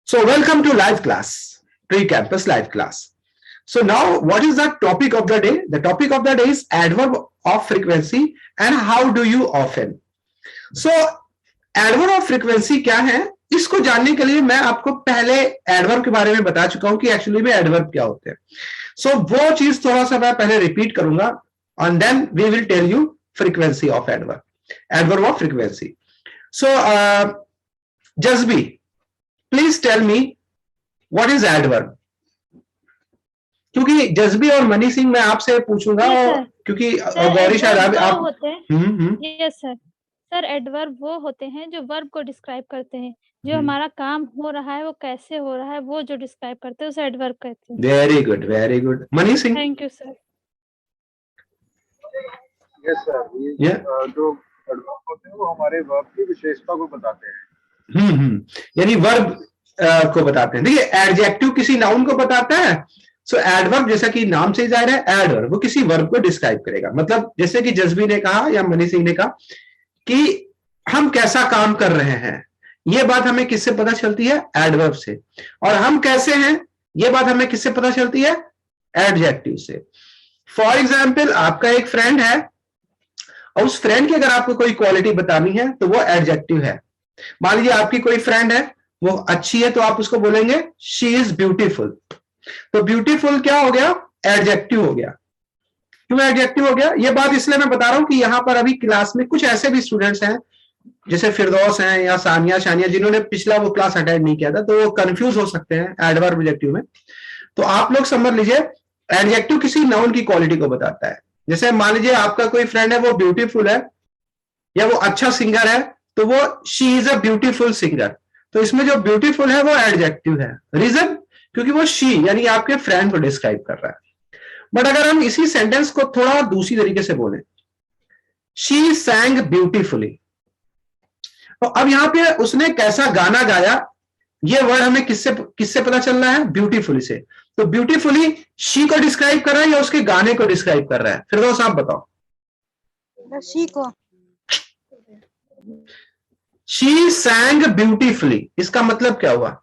So welcome to live class, pre-campus live class. So now what is the topic of the day? The topic of the day is adverb of frequency and how do you often. So adverb of frequency क्या है, इसको जानने के लिए मैं आपको पहले adverb के बारे में बता चुका हूं कि एक्चुअली में एडवर्ब क्या होते हैं. सो वो चीज थोड़ा सा मैं पहले रिपीट करूंगा and then we will tell you frequency of adverb of frequency. So Jasbi, please tell me what is adverb. क्योंकि जज्बी और मनी सिंह मैं आपसे पूछूंगा क्योंकि गौरी शायद आप होते हैं. Yes sir. सर एडवर्ब वो होते हैं जो वर्ब को डिस्क्राइब करते हैं, जो हमारा काम हो रहा है वो कैसे हो रहा है वो जो डिस्क्राइब करते हैं उसे एडवर्ब कहते हैं. Very good very good. Money Singh. Thank you sir. Yes sir. ये जो एडवर्ब होते हैं वो हमारे वर्ब की विशेषता को बताते हैं. यानी वर्ब को बताते हैं. देखिए एडजेक्टिव किसी नाउन को बताता है. सो एडवर्ब जैसा कि नाम से ही जाहिर है एडवर्ब वो किसी वर्ब को डिस्क्राइब करेगा. मतलब जैसे कि जज्बी ने कहा या मनी सिंह ने कहा कि हम कैसा काम कर रहे हैं, ये बात हमें किससे पता चलती है? एडवर्ब से. और हम कैसे हैं ये बात हमें किससे पता चलती है? एडजेक्टिव से. फॉर एग्जाम्पल आपका एक फ्रेंड है और उस फ्रेंड की अगर आपको कोई क्वालिटी बतानी है तो वो एडजेक्टिव है. मान लीजिए आपकी कोई फ्रेंड है वो अच्छी है तो आप उसको बोलेंगे शी इज ब्यूटीफुल. तो ब्यूटीफुल क्या हो गया? एडजेक्टिव हो गया. क्यों एडजेक्टिव हो गया? ये बात इसलिए मैं बता रहा हूं कि यहां पर अभी क्लास में कुछ ऐसे भी स्टूडेंट्स हैं जैसे फिरदौस हैं या सानिया शानिया जिन्होंने पिछला वो क्लास अटेंड नहीं किया था तो वो कंफ्यूज हो सकते हैं एडवर्ब एडजेक्टिव में. तो आप लोग समझ लीजिए एडजेक्टिव किसी नाउन की क्वालिटी को बताता है. जैसे मान लीजिए आपका कोई फ्रेंड है वो ब्यूटीफुल है या वो अच्छा सिंगर है तो वो she is a beautiful singer. तो इसमें जो ब्यूटीफुल है वो एडजेक्टिव है. रीजन क्योंकि वो शी यानी आपके फ्रेंड को डिस्क्राइब कर रहा है. बट अगर हम इसी सेंटेंस को थोड़ा दूसरी तरीके से बोले शी सैंग ब्यूटीफुली, तो अब यहां पे उसने कैसा गाना गाया ये वर्ड हमें किससे पता चल रहा है? ब्यूटीफुली से. तो ब्यूटीफुली शी को डिस्क्राइब कर रहा है या उसके गाने को डिस्क्राइब कर रहा है? फिर दोस्त आप बताओ. शी को. शी सैंग ब्यूटीफुली इसका मतलब क्या हुआ?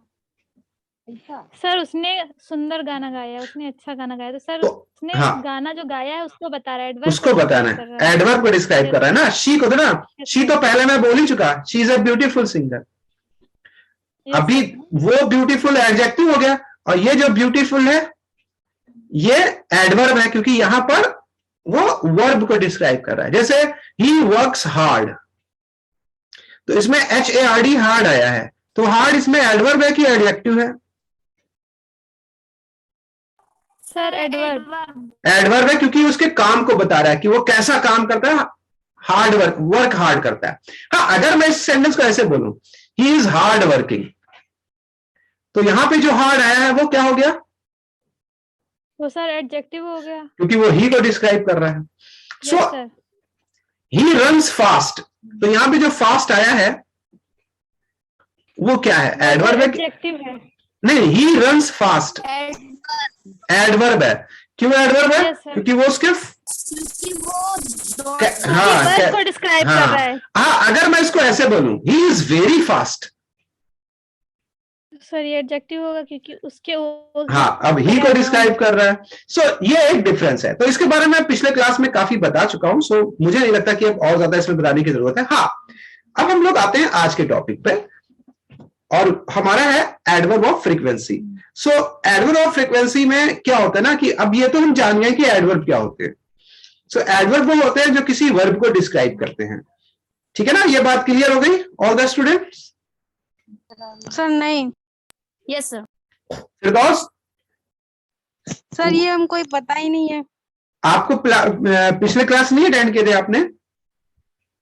सर उसने सुंदर गाना गाया, उसने अच्छा गाना गाया. तो सर तो, उसने हाँ, गाना जो गाया है उसको बता रहा है. एडवर्ब उसको बताना है. एडवर्ब को डिस्क्राइब कर रहा है ना. शी को तो ना शी तो पहले मैं बोल ही चुका she is a beautiful singer. अभी वो ब्यूटीफुल एडजेक्टिव हो गया और ये जो ब्यूटीफुल है ये एडवर्ब है क्योंकि यहां पर वो वर्ब को डिस्क्राइब कर रहा है. जैसे ही वर्क्स हार्ड तो इसमें HARD हार्ड आया है. तो हार्ड इसमें एडवर्ब है कि एडजेक्टिव है? Sir adverb. एडवर्ब है क्योंकि उसके काम को बता रहा है कि वो कैसा काम करता है. हार्ड वर्क हार्ड करता है. हाँ, अगर मैं इस सेंटेंस को ऐसे बोलूं ही इज हार्ड वर्किंग तो यहां पे जो हार्ड आया है वो क्या हो गया? वो सर एडजेक्टिव हो गया क्योंकि वो ही को डिस्क्राइब कर रहा है. So sir he runs fast तो यहां पे जो फास्ट आया है वो क्या है? एडवर्ब है. एडजेक्टिव है. नहीं, ही रन्स फास्ट एडवर्ब है. क्यों एडवर्ब है? क्योंकि वो उसके वर्ब को डिस्क्राइब कर रहा है. हाँ, अगर मैं इसको ऐसे बोलूं he is very fast sir ये एडजेक्टिव होगा क्योंकि उसके हाँ अब ही को डिस्क्राइब कर रहा है. सो ये एक डिफरेंस है. तो इसके बारे में पिछले क्लास में काफी बता चुका हूं. सो मुझे नहीं लगता कि अब और ज्यादा इसमें बताने की जरूरत है. हाँ, अब हम लोग आते हैं आज के टॉपिक पे और हमारा है adverb of frequency. So adverb of frequency में क्या होता है ना कि अब ये तो हम जान गए कि एडवर्ब क्या होते हैं. सो एडवर्ब वो होते हैं जो किसी वर्ब को डिस्क्राइब करते हैं. ठीक है ना, ये बात क्लियर हो गई ऑल द स्टूडेंट्स? सर नहीं. Yes sir. फिरदौस सर ये हमको पता ही नहीं है. आपको पिछले क्लास नहीं अटेंड किए थे आपने?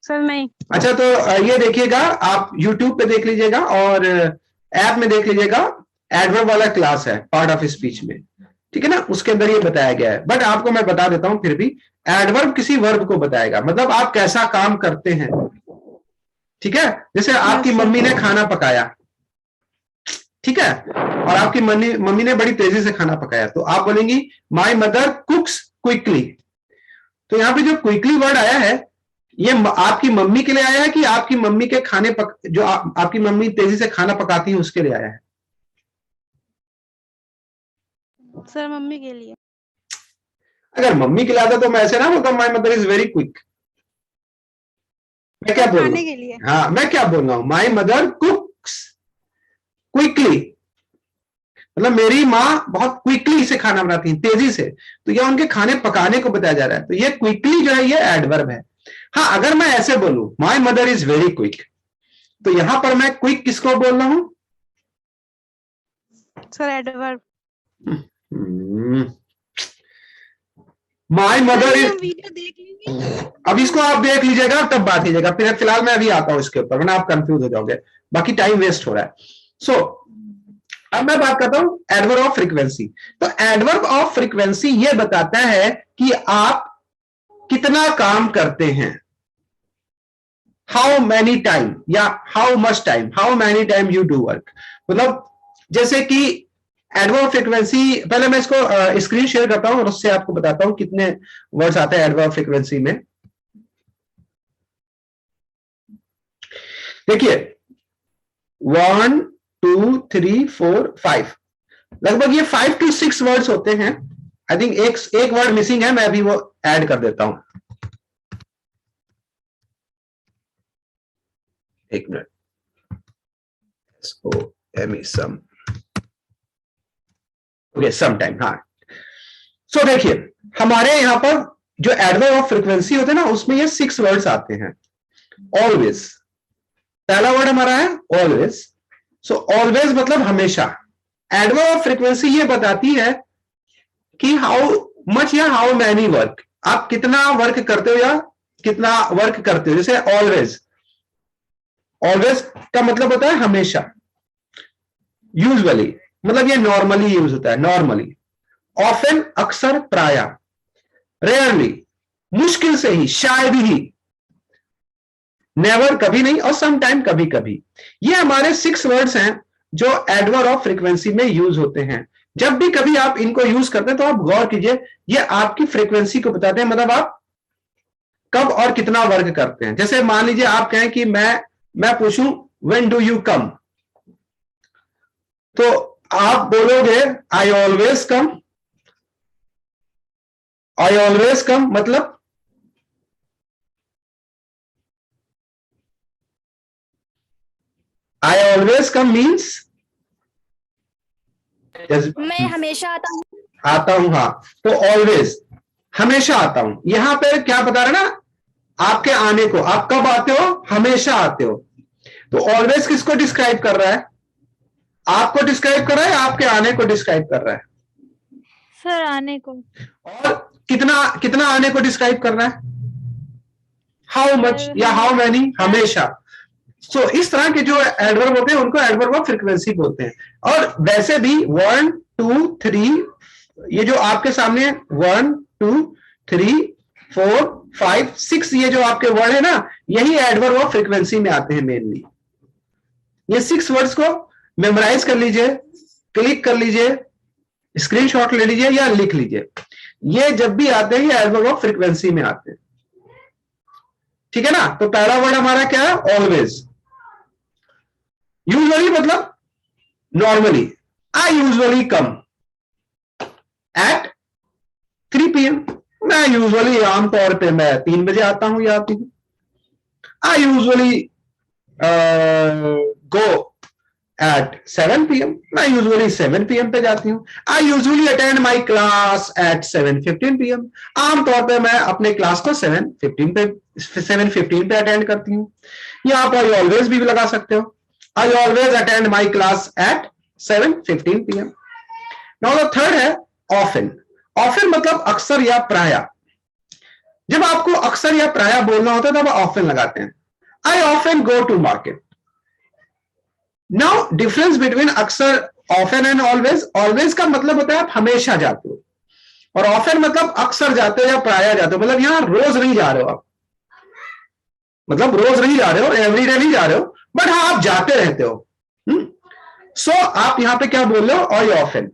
सर नहीं. अच्छा, तो ये देखिएगा आप YouTube पे देख लीजिएगा और ऐप में देख लीजिएगा. एडवर्ब वाला क्लास है पार्ट ऑफ स्पीच में. ठीक है ना, उसके अंदर ये बताया गया है. बट आपको मैं बता देता हूं फिर भी एडवर्ब किसी वर्ब को बताएगा. मतलब आप कैसा काम करते हैं. ठीक है, जैसे आपकी मम्मी ने खाना पकाया, ठीक है, और आपकी मम्मी ने बड़ी तेजी से खाना पकाया तो आप बोलेंगी माई मदर कुक्स क्विकली. तो यहाँ पे जो क्विकली वर्ड आया है ये आपकी मम्मी के लिए आया है कि आपकी मम्मी के खाने जो आपकी मम्मी तेजी से खाना पकाती है उसके लिए आया है? सर मम्मी के लिए। अगर मम्मी के लिए आता तो मैं ऐसे ना बोलता my mother is very quick. मैं क्या बोल रहा खाने के हूँ? लिए। हाँ, मैं क्या बोल रहा हूँ, माय मदर कुक्स क्विकली, मतलब मेरी माँ बहुत क्विकली से खाना बनाती है, तेजी से। तो यह उनके खाने पकाने को बताया जा रहा है, तो ये क्विकली जो है ये एडवर्ब है। हाँ, अगर मैं ऐसे बोलूं my mother is very quick, तो यहां पर मैं क्विक किसको बोल रहा हूं? Sir adverb. My mother is, video देख लेंगे। अब इसको आप देख लीजिएगा तब बात कीजिएगा, फिर फिलहाल मैं अभी आता हूं इसके ऊपर, वरना आप कंफ्यूज हो जाओगे, बाकी टाइम वेस्ट हो रहा है। सो अब मैं बात करता हूं एडवर्ब ऑफ फ्रीक्वेंसी। तो एडवर्ब ऑफ फ्रीक्वेंसी ये बताता है कि आप कितना काम करते हैं, हाउ मैनी टाइम या how much time, how many time you do work. मतलब जैसे कि एडवर्ब फ्रीक्वेंसी, पहले मैं इसको स्क्रीन शेयर करता हूं और उससे आपको बताता हूं कितने वर्ड्स आते हैं एडवर्ब फ्रीक्वेंसी में। देखिए 1 2 3 4 5, लगभग ये 5 to 6 वर्ड्स होते हैं। आई थिंक एक वर्ड मिसिंग है, मैं अभी वो ऐड कर देता हूं, एक मिनट। सम, ओके, सम टाइम। हाँ, सो देखिए हमारे यहां पर जो एडवर्ब ऑफ फ्रीक्वेंसी होते हैं ना, उसमें ये 6 वर्ड्स आते हैं। ऑलवेज, पहला वर्ड हमारा है ऑलवेज। सो ऑलवेज मतलब हमेशा। एडवर्ब ऑफ फ्रीक्वेंसी ये बताती है कि हाउ मच या हाउ मैनी वर्क, आप कितना वर्क करते हो या कितना वर्क करते हो। जैसे ऑलवेज, ऑलवेज का मतलब होता है हमेशा। यूजुअली मतलब ये नॉर्मली यूज होता है, नॉर्मली। ऑफन अक्सर, प्राय। रेयरली मुश्किल से ही, शायद ही। नेवर कभी नहीं, और सम टाइम कभी कभी। ये हमारे 6 वर्ड्स हैं जो एडवर्ब ऑफ फ्रीक्वेंसी में यूज होते हैं। जब भी कभी आप इनको यूज करते हैं तो आप गौर कीजिए, ये आपकी फ्रीक्वेंसी को बताते हैं, मतलब आप कब और कितना वर्क करते हैं। जैसे मान लीजिए आप कहें कि मैं पूछूं व्हेन डू यू कम, तो आप बोलोगे I always come. I always come मतलब आई ऑलवेज कम मीन्स मैं हमेशा आता हूँ। आता हूं, हाँ। तो ऑलवेज हमेशा आता हूं, यहां पे क्या बता रहा है ना, आपके आने को। आप कब आते हो? हमेशा आते हो। तो ऑलवेज किसको डिस्क्राइब कर रहा है? आपको डिस्क्राइब कर रहा है, आपके आने को डिस्क्राइब कर रहा है? सर आने को। और कितना कितना आने को डिस्क्राइब कर रहा है? हाउ मच या हाउ मैनी, हमेशा। सो इस तरह के जो एडवर्ब होते हैं उनको एडवर्ब ऑफ फ्रीक्वेंसी बोलते हैं। और वैसे भी 1 2 3, ये जो आपके सामने 1 2 3 4 5 6, ये जो आपके वर्ड है ना, यही एडवर्ब ऑफ फ्रीक्वेंसी में आते हैं मेनली। ये 6 वर्ड्स को मेमोराइज कर लीजिए, क्लिक कर लीजिए, स्क्रीनशॉट ले लीजिए या लिख लीजिए। ये जब भी आते हैं ये एडवर्ब ऑफ फ्रीक्वेंसी में आते हैं, ठीक है ना। तो पहला वर्ड हमारा क्या है? ऑलवेज। यूजुअली मतलब normally. I usually come at 3 PM। मैं यूजुअली, आमतौर पे मैं 3 बजे आता हूं या आती हूं। I usually go at 7 PM। मैं यूजुअली 7 PM पे जाती हूँ। I usually attend my class at 7:15 PM। आमतौर पे मैं अपने क्लास को 7:15 पे अटेंड करती हूँ। यहाँ पर आई ऑलवेज भी लगा सकते हो। I always attend my class at 7:15 PM. Now the third है often. Often मतलब अक्सर या प्राय। जब आपको अक्सर या प्राय बोलना होता है तब आप often लगाते हैं। I often go to market. Now difference between अक्सर, often and always. Always का मतलब होता है आप हमेशा जाते हो, और often मतलब अक्सर जाते हो या प्राय जाते हो, मतलब यहां रोज नहीं जा रहे हो आप, मतलब रोज नहीं जा रहे हो, एवरीडे नहीं जा रहे हो, बट हाँ आप जाते रहते हो। सो आप यहां पे क्या बोल रहे हो? और ऑफन।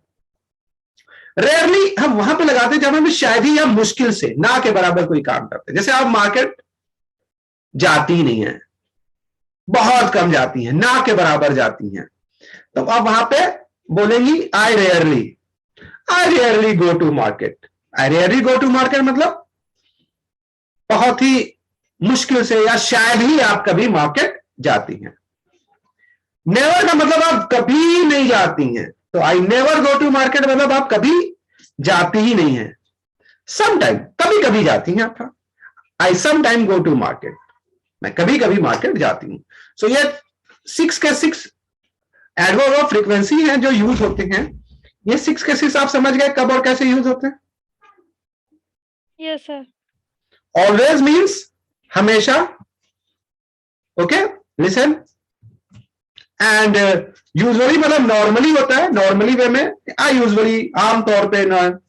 रेयरली हम वहां पे लगाते हैं जब हम शायद ही या मुश्किल से ना के बराबर कोई काम करते हैं। जैसे आप मार्केट जाती नहीं है, बहुत कम जाती हैं, ना के बराबर जाती हैं, तो आप वहां पे बोलेंगी I rarely. I rarely go to market. I rarely go to market मतलब बहुत ही मुश्किल से या शायद ही आप कभी मार्केट जाती हैं। नेवर का मतलब आप कभी नहीं जाती हैं, तो I never go to market मतलब आप कभी जाती ही नहीं है। समटाइम कभी कभी जाती हैं आप, I sometime go to market, मैं कभी कभी मार्केट जाती हूं। सो ये 6 के 6 एडवर्ब ऑफ फ्रीक्वेंसी हैं जो यूज होते हैं। ये 6 के 6 आप समझ गए कब और कैसे यूज होते हैं? Yes sir. ऑलवेज मीन्स हमेशा, ओके लिसन, एंड यूजुअली मतलब नॉर्मली होता है, नॉर्मली वे में, आई यूजुअली आमतौर पे न,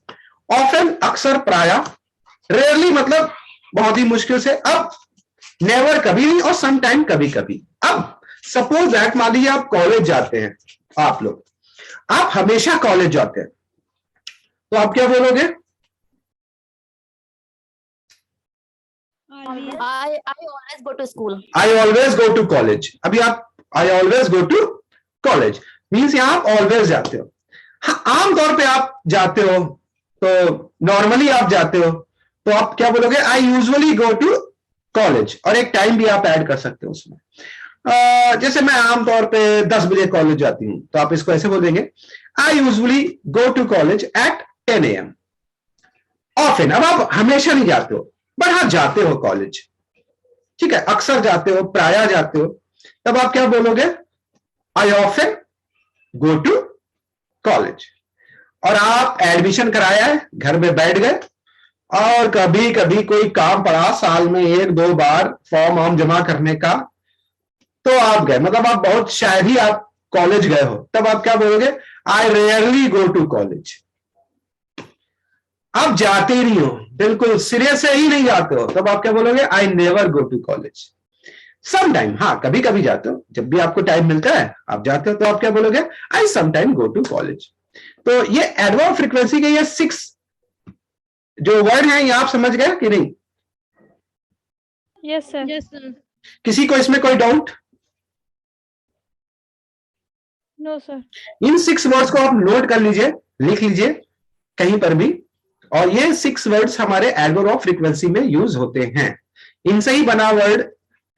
ऑफन अक्सर प्राय, रेयरली मतलब बहुत ही मुश्किल से, अब नेवर कभी नहीं, और सम टाइम कभी कभी। अब सपोज दैट मान लीजिए आप कॉलेज जाते हैं, आप लोग आप हमेशा कॉलेज जाते हैं, तो आप क्या बोलोगे? I always go to school. I always go to college. अभी आप I always go to college means यहां आप ऑलवेज जाते हो। हाँ, आमतौर पे आप जाते हो, तो नॉर्मली आप जाते हो, तो आप क्या बोलोगे? I usually go to college, और एक टाइम भी आप ऐड कर सकते हो उसमें। जैसे मैं आमतौर पे 10 बजे कॉलेज जाती हूं, तो आप इसको ऐसे बोलेंगे, I usually go to college at 10 AM। Often, अब आप हमेशा नहीं जाते हो, बट हाँ जाते हो कॉलेज, ठीक है, अक्सर जाते हो, प्राय जाते हो, तब आप क्या बोलोगे? I often go to college. और आप एडमिशन कराया है, घर में बैठ गए, और कभी कभी कोई काम पड़ा, साल में 1-2 बार फॉर्म वॉर्म जमा करने का, तो आप गए, मतलब आप बहुत शायद ही आप कॉलेज गए हो, तब आप क्या बोलोगे? I rarely go to college. आप जाते ही नहीं हो, बिल्कुल सिरे से ही नहीं जाते हो, तब आप क्या बोलोगे? I never go to college. Some time, हाँ कभी कभी जाते हो, जब भी आपको टाइम मिलता है आप जाते हो, तो आप क्या बोलोगे? I some time go to college. तो ये एडवर्ब फ्रीक्वेंसी के ये 6 जो वर्ड हैं, ये आप समझ गए कि नहीं? Yes sir. Yes sir. किसी को इसमें कोई डाउट? No sir. इन 6 वर्ड्स को आप नोट कर लीजिए, लिख लीजिए कहीं पर भी, और ये 6 वर्ड्स हमारे एडवर्ब ऑफ फ्रीक्वेंसी में यूज होते हैं। इनसे ही बना वर्ड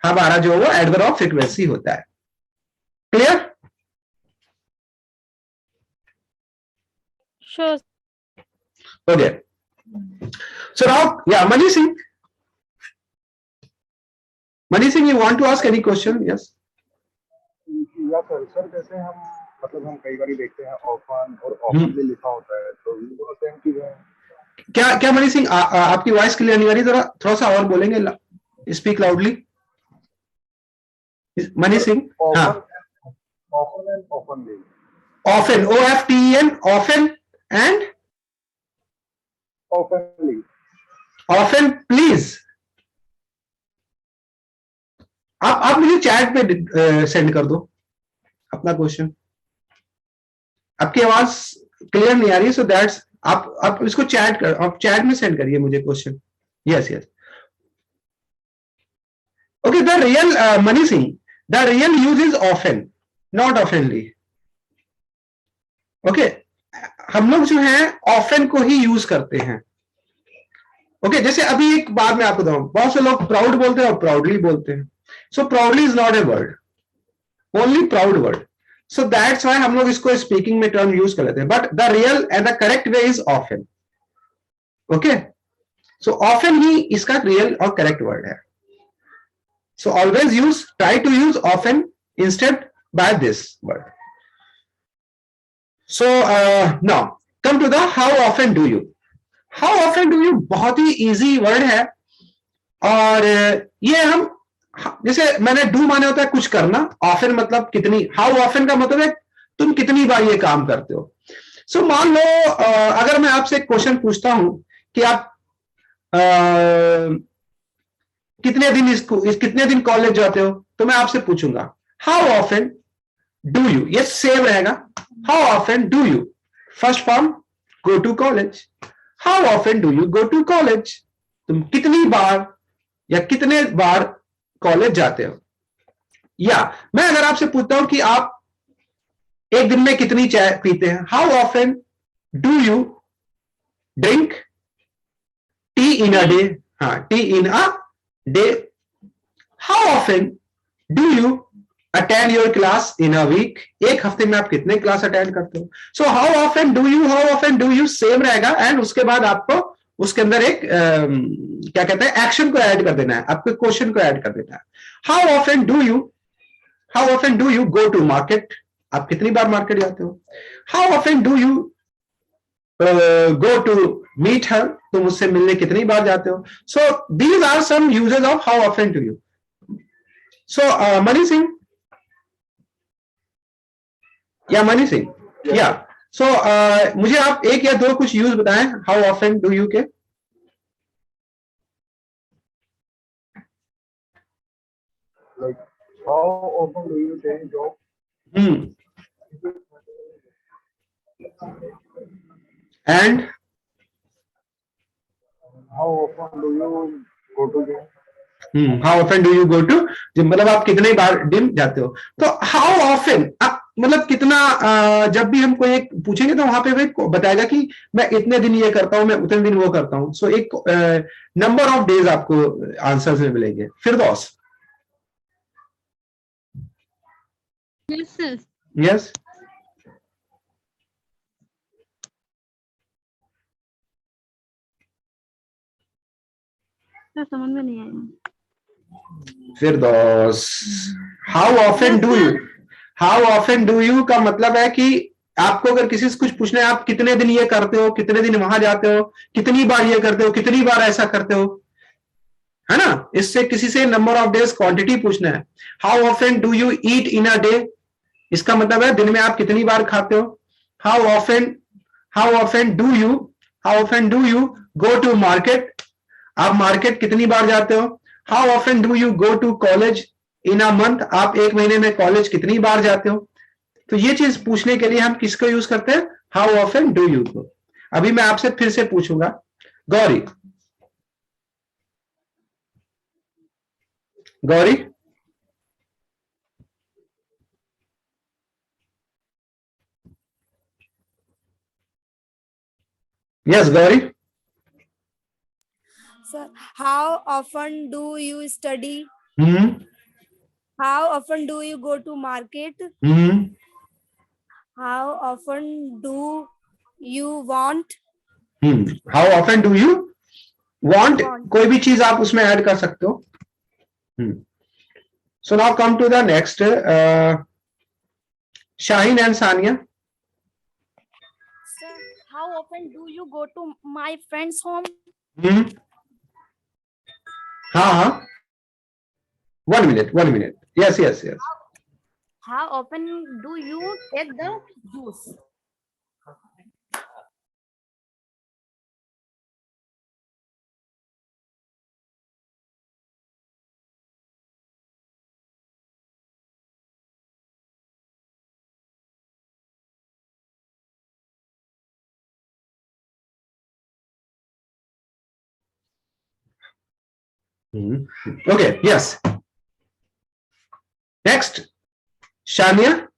हमारा जो वो एडवर्ब ऑफ फ्रीक्वेंसी होता है। Clear? Sure. Okay, so now yeah Mani Singh, you want to ask any question? Yes. Yeah sir जैसे हम मतलब हम कई बार देखते हैं ऑफन और ऑफनली लिखा होता है, तो ये दोनों सेम चीज है क्या? क्या मनी सिंह, आपकी वॉइस क्लियर नहीं आ रही, थोड़ा सा और बोलेंगे, स्पीक लाउडली। मनी सिंह, हाँ। Often and ऑफनली। Often, OFTEN, often and ऑफनली। Often, please आप मुझे चैट पे सेंड कर दो अपना क्वेश्चन। आपकी आवाज क्लियर नहीं आ रही, सो दैट्स आप इसको आप चैट में सेंड करिए मुझे question. Yes yes, okay. The real money Singh, the real use is often, not ऑफनली। Okay, हम लोग जो है ऑफन को ही यूज करते हैं। ओके, जैसे अभी एक बात मैं आपको बताऊं, बहुत से लोग प्राउड बोलते हैं और प्राउडली बोलते हैं। So proudly is not a word, only proud word, so that's why हम लोग इसको स्पीकिंग में टर्म यूज कर लेते हैं, but the real and the correct way is often. Okay, so often ही इसका रियल और करेक्ट वर्ड है। So always use, try to use often instead by this word. So now come to the how often do you. How often do you बहुत ही easy word है, और ये हम, जैसे मैंने डू माने होता है कुछ करना, ऑफन मतलब कितनी, हाउ ऑफन का मतलब है तुम कितनी बार ये काम करते हो। सो मान लो अगर मैं आपसे एक क्वेश्चन पूछता हूं कि आप कितने दिन कॉलेज जाते हो, तो मैं आपसे पूछूंगा हाउ ऑफन डू यू, ये सेम रहेगा। How often do you, first form go to college. How often do you go to college, तुम कितनी बार या कितने बार कॉलेज जाते हो। या मैं अगर आपसे पूछता हूं कि आप एक दिन में कितनी चाय पीते हैं, how often do you drink tea in a day? हाँ, tea in a day. How often do you attend your class in a week? एक हफ्ते में आप कितने क्लास अटेंड करते हो? So how often do you same रहेगा, and उसके बाद आपको उसके अंदर एक क्या कहते हैं, एक्शन को ऐड कर देना है, आपके क्वेश्चन को ऐड कर देना है. How often do you go to market? आप कितनी बार मार्केट जाते हो? How often do you go to meet her? तुम उससे मिलने कितनी बार जाते हो? So these are some usages of how often do you. So Mani Singh, या मनी सिंह, या सो मुझे आप एक या दो कुछ यूज बताएं हाउ ऑफन डू यू के. Like, how often do you change job? And How often do you go to gym? How often do you go to gym? मतलब आप कितने बार जिम जाते हो. तो हाउ ऑफन मतलब कितना, जब भी हम कोई एक पूछेंगे तो वहां पे वो बताएगा कि मैं इतने दिन ये करता हूं, मैं उतने दिन वो करता हूं. सो एक नंबर ऑफ डेज आपको आंसर्स में मिलेंगे. फिरदौस. Yes, sir. यस. सर समझ में नहीं आया. फिरदौस, हाउ ऑफन डू यू का मतलब है कि आपको अगर किसी से कुछ पूछना है, आप कितने दिन ये करते हो, कितने दिन वहां जाते हो, कितनी बार ये करते हो, कितनी बार ऐसा करते हो, है ना. इससे किसी से नंबर ऑफ डेज क्वांटिटी पूछना है. How often do you eat in a day? इसका मतलब है दिन में आप कितनी बार खाते हो. How often do you go to market? आप मार्केट कितनी बार जाते हो. How often do you go to college in a month? आप एक महीने में कॉलेज कितनी बार जाते हो. तो ये चीज पूछने के लिए हम किसको यूज करते हैं, हाउ ऑफन डू यू को. अभी मैं आपसे फिर से पूछूंगा. Gauri, yes Gauri. Sir, how often do you study? Hmm. How often do you go to market? Hmm. How often do you want? How often do you want? कोई भी चीज आप उसमें ऐड कर सकते हो. So now come to the next, Shaheen and Sania. Sir, how often do you go to my friend's home? हाँ. 1 minute. Yes. How often do you take the juice? Okay, yes. Next, Shania.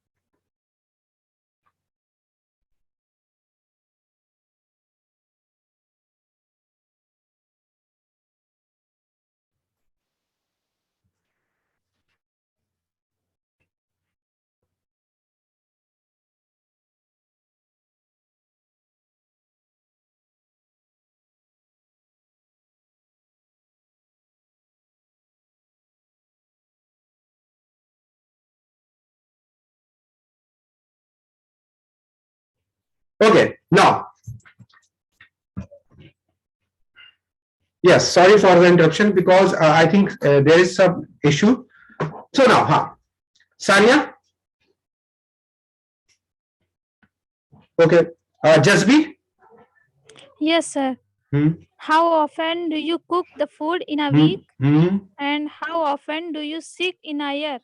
Okay, now. Yes, sorry for the interruption because I think there is some issue. So now, Sania. Okay, Jasbi. Yes, sir. How often do you cook the food in a week? And how often do you sick in a year?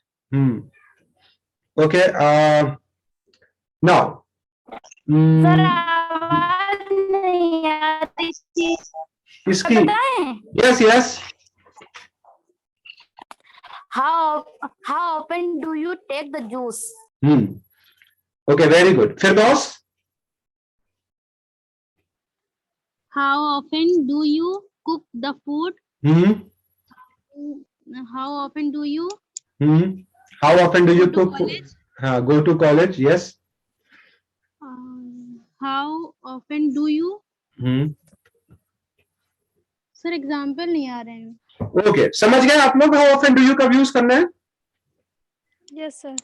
Okay, now. Sir, आवाज नहीं आ रही थी. इसकी. बताएं? Yes. How often do you take the juice? Okay, very good. Firdaus. How often do you cook the food? How often do you How often do you go to cook? college? Go to college, yes. How often do you? Sir example नहीं आ रहे हैं। Okay, समझ गए आप लोग how often do you कब use करना है? Yes sir.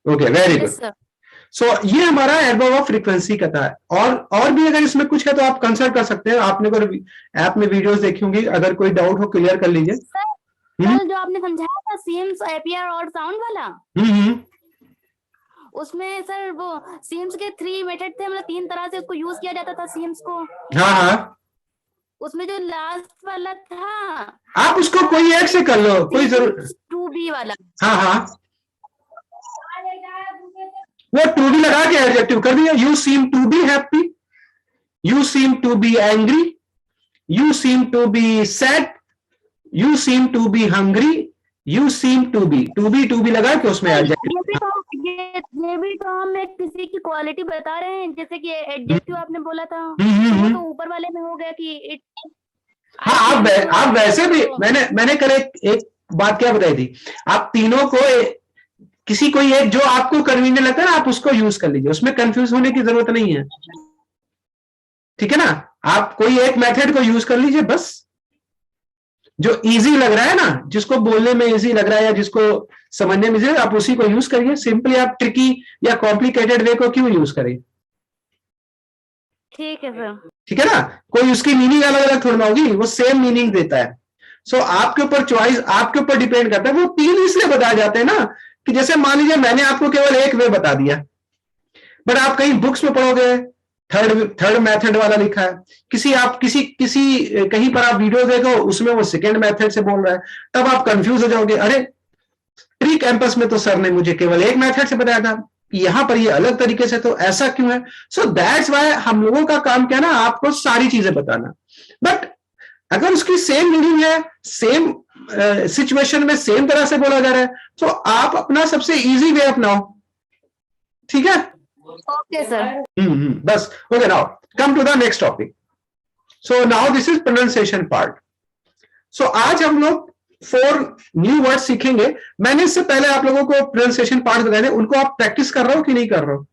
Okay, very good. Yes, sir. सो ये हमारा एडवर्ब ऑफ फ्रीक्वेंसी का था। और भी अगर इसमें कुछ है तो आप कंसल्ट कर सकते हैं। आपने कोई ऐप में वीडियोस देखी होंगी, अगर कोई डाउट हो क्लियर कर लीजिए। कल जो आपने समझाया था सीम्स, एपियर और साउंड वाला, उसमें सर वो सीम्स के 3 मेथड थे, मतलब 3 तरह से उसको यूज किया जाता था सीम्स को। हाँ, उसमें जो लास्ट वाला था, आप उसको कोई एक से कर लो, कोई जरूर। टू बी वाला। हाँ, वो टू बी लगा के एडजेक्टिव कर दिया। You seem to be happy, you seem to be angry, you seem to be sad, you seem to be hungry, you seem to be लगा के उसमें एडजेक्टिव। ये भी तो हम एक किसी की क्वालिटी बता रहे हैं, जैसे कि एडजेक्टिव आपने बोला था, वो तो ऊपर वाले में हो गया कि इट। हाँ, आप वैसे भी मैंने कल एक बात क्या बताई थी, आप तीनों को किसी कोई एक जो आपको कन्वीनियंट लगता है ना, आप उसको यूज कर लीजिए, उसमें कंफ्यूज होने की जरूरत नहीं है। ठीक है ना? आप कोई एक मेथड को यूज कर लीजिए बस, जो इजी लग रहा है ना, जिसको बोलने में इजी लग रहा है या जिसको समझने में इजी, आप उसी को यूज करिए। सिंपली आप ट्रिकी या कॉम्प्लिकेटेड वे को क्यों यूज करें? ठीक है सर। ठीक है ना? कोई उसकी मीनिंग अलग अलग थोड़ी ना होगी, वो सेम मीनिंग देता है। सो आपके ऊपर चॉइस, आपके ऊपर डिपेंड करता है। वो 3 इसलिए बताए जाते हैं ना, कि जैसे मान लीजिए मैंने आपको केवल एक वे बता दिया, बट आप कहीं बुक्स में पढ़ोगे थर्ड मेथड वाला लिखा है, किसी कहीं पर आप वीडियो देखो उसमें वो सेकंड मेथड से बोल रहा है, तब आप कंफ्यूज हो जाओगे। अरे प्री कैंपस में तो सर ने मुझे केवल एक मेथड से बताया था, यहां पर ये अलग तरीके से, तो ऐसा क्यों है? सो दैट्स व्हाई हम लोगों का काम क्या है ना, आपको सारी चीजें बताना। बट अगर उसकी सेम मीनिंग है, सेम सिचुएशन में सेम तरह से बोला जा रहा है, तो आप अपना सबसे इजी वे अपनाओ। ठीक है? Okay sir. बस okay. Now come to the next topic. So now this is pronunciation part. So आज हम लोग 4 न्यू वर्ड सीखेंगे। मैंने इससे पहले आप लोगों को प्रोनाउंसिएशन पार्ट बताए थे, उनको आप प्रैक्टिस कर रहे हो कि नहीं कर रहे हो?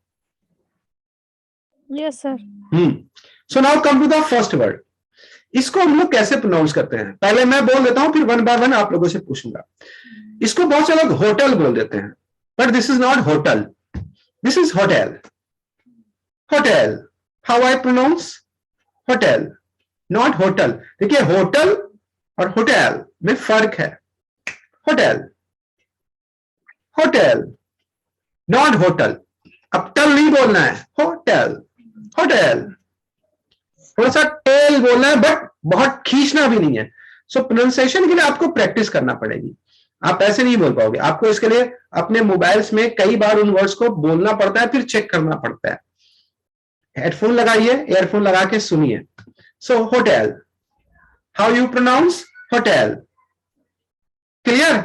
Yes sir. So now come to the first word. इसको हम लोग कैसे प्रोनाउंस करते हैं, पहले मैं बोल देता हूं, फिर 1 बाय 1 आप लोगों से पूछूंगा। इसको बहुत से लोग होटल बोल देते हैं, but this is not hotel, this is hotel. Hotel, how I pronounce? Hotel, not hotel. देखिए होटल और होटल में फर्क है। Hotel, hotel, not hotel. अब टल नहीं बोलना है, होटल, होटल। थोड़ा सा टेल बोलना है, बट बहुत खींचना भी नहीं है। सो प्रोनाउंसिएशन के लिए आपको प्रैक्टिस करना पड़ेगी, आप ऐसे नहीं बोल पाओगे। आपको इसके लिए अपने मोबाइल्स में कई बार उन वर्ड्स को बोलना पड़ता है, फिर चेक करना पड़ता है। हेडफोन लगाइए, ईयरफोन लगा के सुनिए। So hotel, how you pronounce? Hotel. Clear?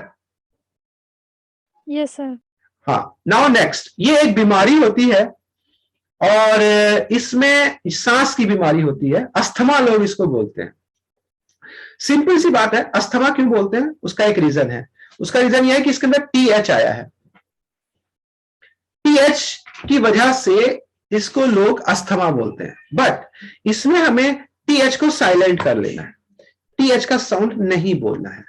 Yes sir. हाँ, नाउ नेक्स्ट। ये एक बीमारी होती है और इसमें सांस की बीमारी होती है, अस्थमा लोग इसको बोलते हैं। सिंपल सी बात है, अस्थमा क्यों बोलते हैं उसका एक रीजन है। उसका रीजन यह है कि इसके अंदर TH आया है। TH की वजह से इसको लोग अस्थमा बोलते हैं, बट इसमें हमें TH को साइलेंट कर लेना है, TH का साउंड नहीं बोलना है।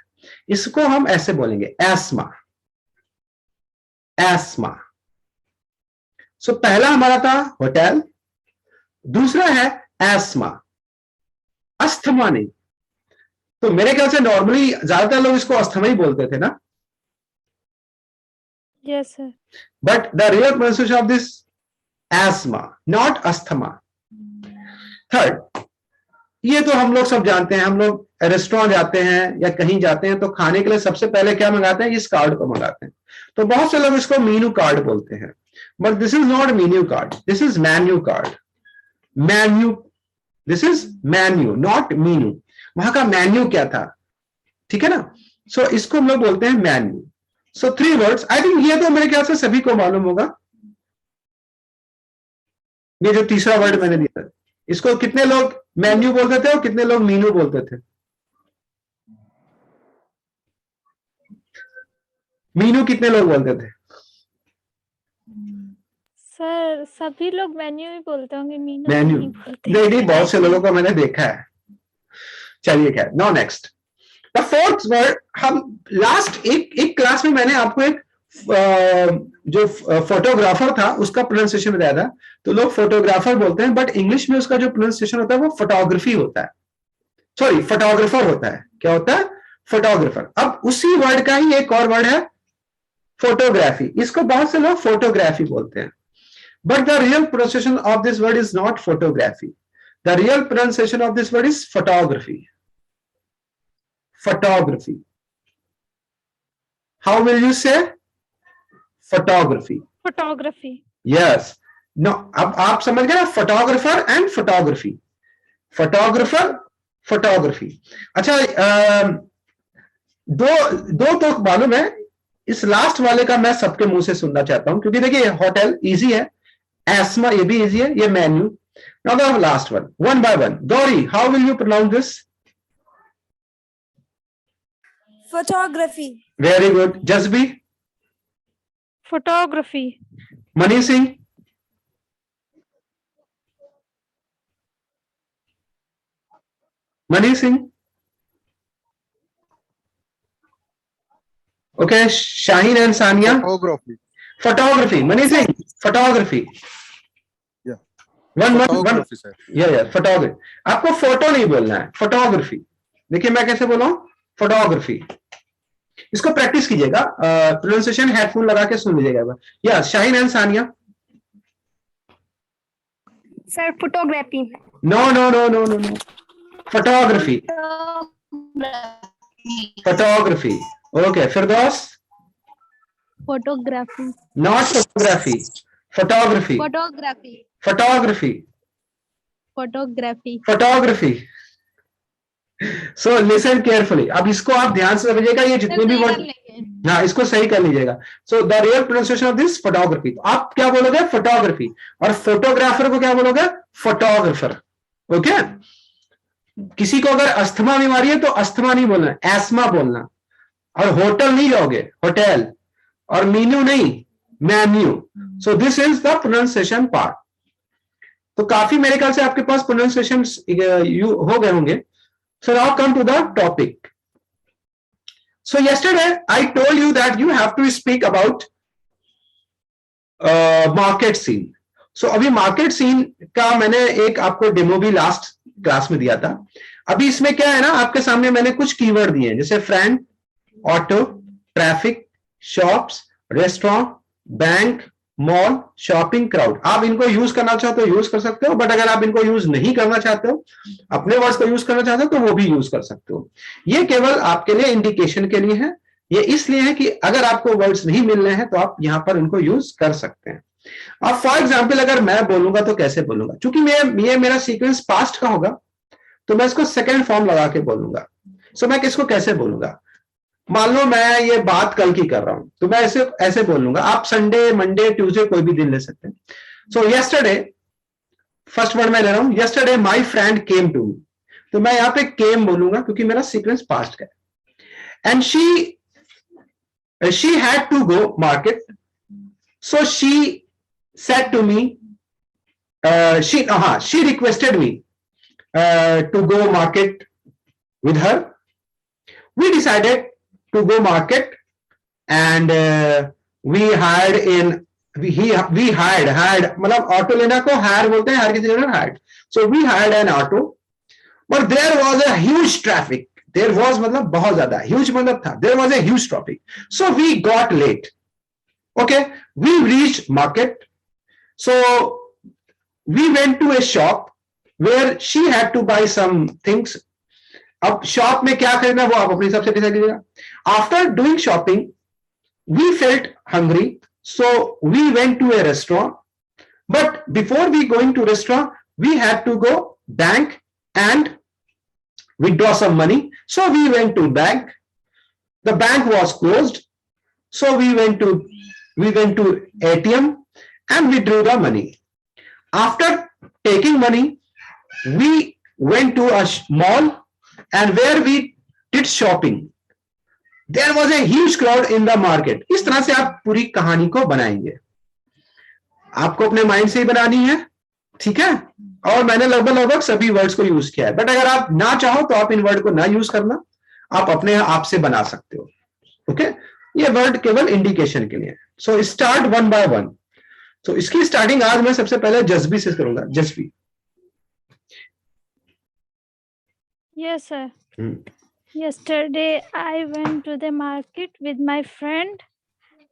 इसको हम ऐसे बोलेंगे, एस्मा, एस्मा। सो पहला हमारा था होटल, दूसरा है एस्मा, अस्थमा नहीं। तो मेरे ख्याल से नॉर्मली ज्यादातर लोग इसको अस्थमा ही बोलते थे ना। Yes sir. But the real pronunciation of this ESMA, not asthma. Third, ये तो हम लोग सब जानते हैं, हम लोग रेस्टोरेंट जाते हैं या कहीं जाते हैं तो खाने के लिए सबसे पहले क्या मंगाते हैं? इस कार्ड को मंगाते हैं। तो बहुत से लोग इसको मीनू कार्ड बोलते हैं, but this is not Meenu card, this is menu card. Menu, this is menu, not Meenu. वहां का मेन्यू क्या था? ठीक है ना? सो इसको हम लोग बोलते हैं menu. So 3 words, I think ये तो मेरे ख्याल से सभी को मालूम होगा। ये जो तीसरा वर्ड मैंने दिया, इसको कितने लोग मेन्यू बोलते थे और कितने लोग मीनू बोलते थे? मीनू कितने लोग बोलते थे? सर सभी लोग मेन्यू ही बोलते होंगे, मीनू मेन्यू नहीं बोलते। नहीं, बहुत से लोगों को मैंने देखा है। चलिए क्या, no next the fourth word. हम लास्ट एक क्लास में मैंने आपको एक जो फोटोग्राफर था उसका प्रोनाउंसिएशन बताया था। तो लोग फोटोग्राफर बोलते हैं, बट इंग्लिश में उसका जो प्रोनाउंसिएशन होता है वो फोटोग्राफी होता है, सॉरी फोटोग्राफर होता है। क्या होता है? फोटोग्राफर। अब उसी वर्ड का ही एक और वर्ड है फोटोग्राफी। इसको बहुत से लोग फोटोग्राफी बोलते हैं, but the real pronunciation of this word is not photography. The real pronunciation of this word is photography. Photography. How will you say? Photography. Photography. Yes. No. अब आप समझ गए ना, photographer and photography. Photographer, photography. अच्छा, दो तो मालूम है। इस लास्ट वाले का मैं सबके मुंह से सुनना चाहता हूं, क्योंकि देखिए होटल इजी है, एस्मा ये भी इजी है, ये menu. Now the last one by one. Gauri, how will you pronounce this? photography, Very good. Jasbi? Photography. Mani Singh? Mani Singh? Okay, Shaheen and Sania? Photography. Photography. Mani Singh? Photography. Yeah. One. Photography, sir. Yeah, photography. आपको photo नहीं बोलना है, photography. देखिए मैं कैसे बोला हूं, photography. इसको प्रैक्टिस कीजिएगा, प्रोनाउंसिएशन हेडफोन लगा के सुन लीजिएगा। या Shaheen and Sania? Sir photography. No no no no no no, photography. Photography. Okay, Firdaus? Photography, not photography, photography. Photography, photography, photography. Photography. So listen carefully. अब इसको आप ध्यान से समझिएगा, ये जितने भी वर्ड, हाँ इसको सही कर लीजिएगा। So the real pronunciation of this photography. आप क्या बोलोगे? फोटोग्राफी। और फोटोग्राफर को क्या बोलोगे? फोटोग्राफर। ओके। किसी को अगर अस्थमा बीमारी है तो अस्थमा नहीं बोलना, एस्मा बोलना। और होटल नहीं जाओगे, होटल। और मीनू नहीं, menu. So this is the pronunciation part. तो काफी मेरे ख्याल से आपके पास प्रोनाउंसिएशन हो गए होंगे। So now come to the topic. So yesterday I told you that you have to speak about market scene. So अभी market scene का मैंने एक आपको डेमो भी लास्ट क्लास में दिया था। अभी इसमें क्या है ना, आपके सामने मैंने कुछ कीवर्ड दिए हैं, जैसे friend, auto, traffic, shops, restaurant, bank, mall, shopping, crowd. आप इनको यूज करना चाहते हो यूज कर सकते हो, बट अगर आप इनको यूज नहीं करना चाहते हो, अपने वर्ड्स को यूज करना चाहते हो, तो वो भी यूज कर सकते हो। ये केवल आपके लिए इंडिकेशन के लिए है। ये इसलिए है कि अगर आपको वर्ड्स नहीं मिल रहे हैं तो आप यहां पर इनको यूज कर सकते हैं। अब फॉर एग्जाम्पल अगर मैं बोलूंगा तो कैसे बोलूंगा, क्योंकि ये मेरा सीक्वेंस पास्ट का होगा तो मैं इसको सेकेंड फॉर्म लगा के बोलूंगा। सो मैं किसको कैसे बोलूंगा? मान लो मैं ये बात कल की कर रहा हूं तो मैं ऐसे बोलूंगा। आप संडे, मंडे, ट्यूसडे कोई भी दिन ले सकते हैं। सो यस्टरडे, फर्स्ट वर्ड मैं ले रहा हूं, yesterday my friend came to me. तो मैं यहां पे केम बोलूंगा क्योंकि मेरा सीक्वेंस पास्ट का है। And she had to go market, so she said to me, she requested me to go market with her. We decided to go market and we hired मतलब ऑटो लेना को हायर बोलते हैं, हर किसी जगह hired. So we hired an auto, but there was a huge traffic. There was मतलब बहुत ज्यादा, ह्यूज मतलब था, there was a huge traffic. So we got late. Okay, we reached market, so we went to a shop where she had to buy some things. अब shop में क्या खरीदना वो आप अपने हिसाब से डिसाइड कीजिएगा। After doing shopping we felt hungry, so we went to a restaurant, but before we going to restaurant we had to go bank and withdraw some money, so we went to bank. The bank was closed, so we went to ATM and we drew the money. After taking money, we went to a mall and where we did shopping. There was a huge crowd in the market. इस तरह से आप पूरी कहानी को बनाएंगे. आपको अपने माइंड से ही बनानी है, ठीक है. और मैंने लगभग सभी वर्ड्स को यूज किया है, बट अगर आप ना चाहो तो आप इन वर्ड को ना यूज करना, आप अपने आप से बना सकते हो. ओके, ये वर्ड केवल इंडिकेशन के लिए. So start one by one. तो इसकी स्टार्टिंग आज मैं सबसे पहले जज्बी से करूंगा. Jazbi. Yes, sir. Yesterday I went to the market with my friend.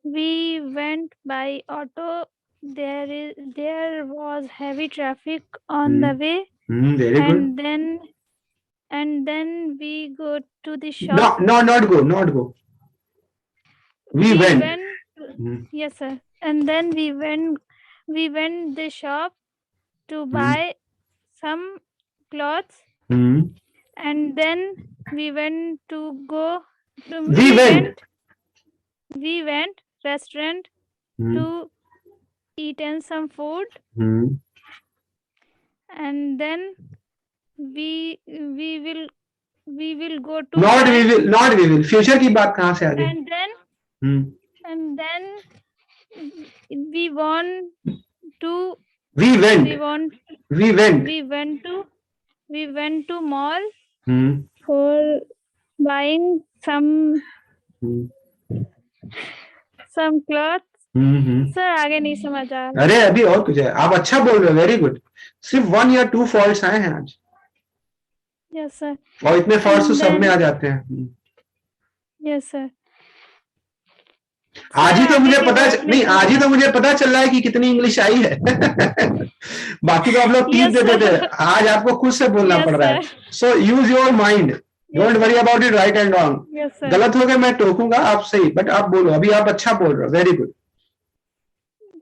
We went by auto. There was heavy traffic on the way. Very good. And then we go to the shop. Not go. We went. Yes, sir. And then we went the shop to buy some clothes. And then we went to go to we went restaurant to eat and some food. And then we will go to not we will future की बात कहाँ से आ गई. and then we want to we went to mall for buying some clothes. Sir आगे नहीं समझ आ रहा. अरे अभी और कुछ है, आप अच्छा बोल रहे हो. Very good. सिर्फ 1 या 2 फॉल्ट्स आए हैं आज. Yes sir. और इतने फॉल्ट्स तो सब में आ जाते हैं. Yes sir. आज ही तो मुझे पता चल रहा है कि कितनी इंग्लिश आई है. बाकी तो आप लोग टीप देते थे, आज आपको खुद से बोलना पड़ रहा है. So use your mind, don't worry about it right and wrong. गलत हो गया मैं टोकूंगा आप, सही, बट आप बोलो. अभी आप अच्छा बोल रहे हो. Very good.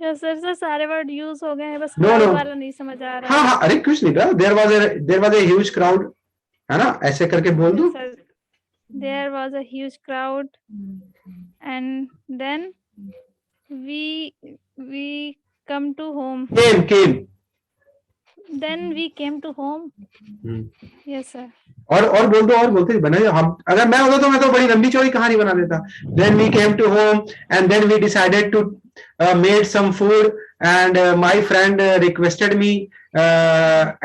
Yes sir. सारे वर्ड यूज हो गए हैं, बस वाला नहीं समझ आ रहा. हाँ, अरे कुछ नहीं था. There was a huge crowd, है ना, ऐसे करके बोल दो. There was a huge crowd, and then we come to home. Came. Then we came to home. Yes sir. और बोलते बनाइए. हम अगर मैं होता तो मैं तो बड़ी लंबी चौड़ी कहानी बना देता. Then we came to home and then we decided to made some food and my friend requested me.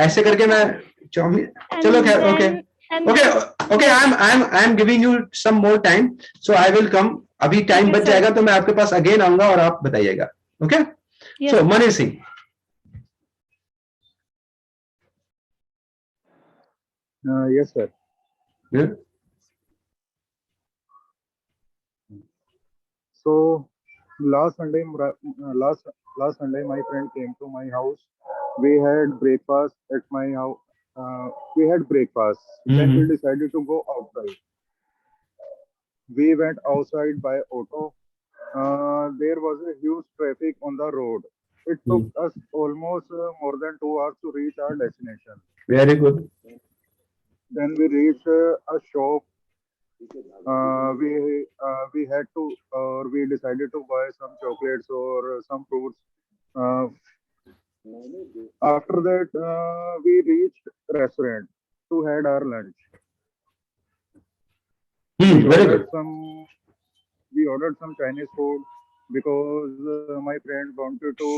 ऐसे करके मैं चलो खैर. Okay. I'm giving you some more time, so I will come. अभी टाइम बच जाएगा तो मैं आपके पास अगेन आऊंगा और आप बताइएगा. Okay? So Manish Singh. Yes sir. Yeah. So last Sunday my friend came to my house. We had breakfast at my house. Then we decided to go outside. We went outside by auto. There was a huge traffic on the road. It took us almost more than 2 hours to reach our destination. Very good. Then we reached a shop. We decided to buy some chocolates or some fruits. After that, we reached restaurant to had our lunch. Very good. We ordered some Chinese food because my friend wanted to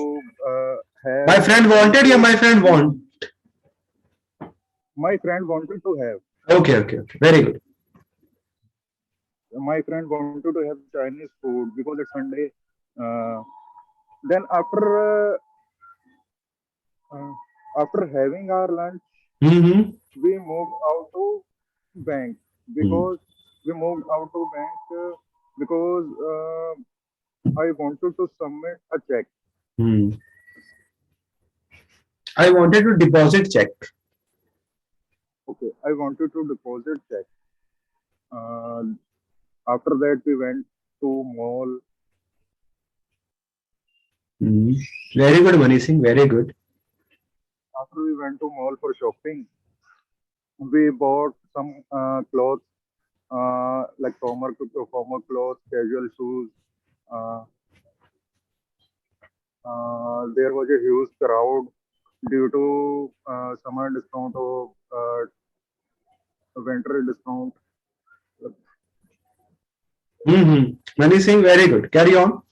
have. My friend wanted or my friend want? My friend wanted to have. Okay. Very good. My friend wanted to have Chinese food because it's Sunday. Then after having our lunch, we moved out to bank because I wanted to submit a check. I wanted to deposit check. Okay, I wanted to deposit check. After that, we went to mall. Very good, Mani Singh. Very good. After we went to mall for shopping, we bought some clothes, like formal clothes, casual shoes. There was a huge crowd due to summer discount of winter discount. Mani Singh, very good. Carry on.